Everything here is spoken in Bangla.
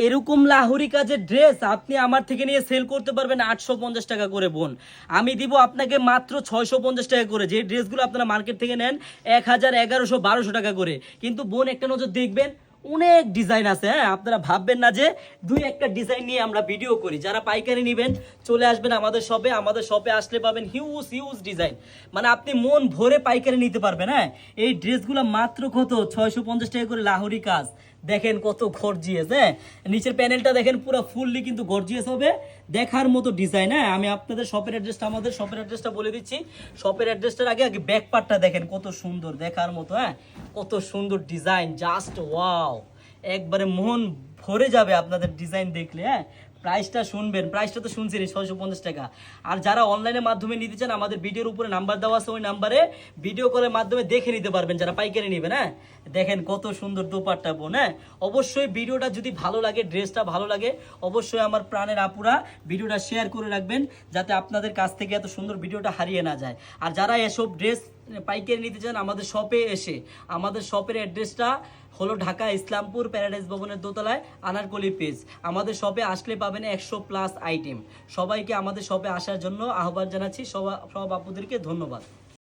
এরকম লাহোরি কাজের ড্রেস আপনি আমার থেকে নিয়ে সেল করতে পারবেন 850 টাকা করে বোন। আমি দিব আপনাকে মাত্র 650 টাকা করে। যে ড্রেসগুলো আপনারা মার্কেট থেকে নেন 1000, 1100, 1200 টাকা করে। কিন্তু বোন একটা নজর দেখবেন, অনেক ডিজাইন আছে। হ্যাঁ, আপনারা ভাববেন না যে দুই একটা ডিজাইন নিয়ে আমরা ভিডিও করি। যারা পাইকারি নেবেন চলে আসবেন আমাদের শপে। আমাদের শপে আসলে পাবেন হিউজ হিউজ ডিজাইন, মানে আপনি মন ভরে পাইকারি নিতে পারবেন। হ্যাঁ, এই ড্রেসগুলো মাত্র কত 650 টাকা করে লাহোরি কাজ। দেখেন কত গর্জিয়াস। হ্যাঁ, নিচের প্যানেলটা দেখেন পুরো ফুললি কিন্তু গর্জিয়াস হবে, দেখার মতো ডিজাইন। হ্যাঁ, আমি আপনাদের শপের অ্যাড্রেসটা, আমাদের শপের অ্যাড্রেসটা বলে দিচ্ছি। শপের অ্যাড্রেসটার আগে আগে ব্যাক পার্টটা দেখেন কত সুন্দর, দেখার মতো। হ্যাঁ, কত সুন্দর ডিজাইন, জাস্ট ওয়াও, একবারে মন ভরে যাবে আপনাদের ডিজাইন দেখলে। হ্যাঁ, প্রাইসটা শুনবেন, প্রাইসটা তো শুনছেন 650 টাকা। আর যারা অনলাইনের মাধ্যমে নিতে চান আমাদের ভিডিওর উপরে নাম্বার দেওয়া আছে, ওই নাম্বারে ভিডিও কলের মাধ্যমে দেখে নিতে পারবেন যারা পাইকারি নেবেন। হ্যাঁ, দেখেন কত সুন্দর দোপাট্টা বোন। হ্যাঁ, অবশ্যই ভিডিওটা যদি ভালো লাগে, ড্রেসটা ভালো লাগে, অবশ্যই আমার প্রাণের আপুরা ভিডিওটা শেয়ার করে রাখবেন, যাতে আপনাদের কাছ থেকে এত সুন্দর ভিডিওটা হারিয়ে না যায়। আর যারা এসব ড্রেস পাইকারি নিতে চান আমাদের শপে এসে, আমাদের শপের অ্যাড্রেসটা হলো ঢাকা ইসলামপুর প্যারাডাইস ভবনের দোতলায় আনারকলি পেজ। আমাদের শপে আসলে পাবেন 100+ আইটেম। সবাইকে আমাদের শপে আসার জন্য আহ্বান জানাচ্ছি। সব আপুদেরকে ধন্যবাদ।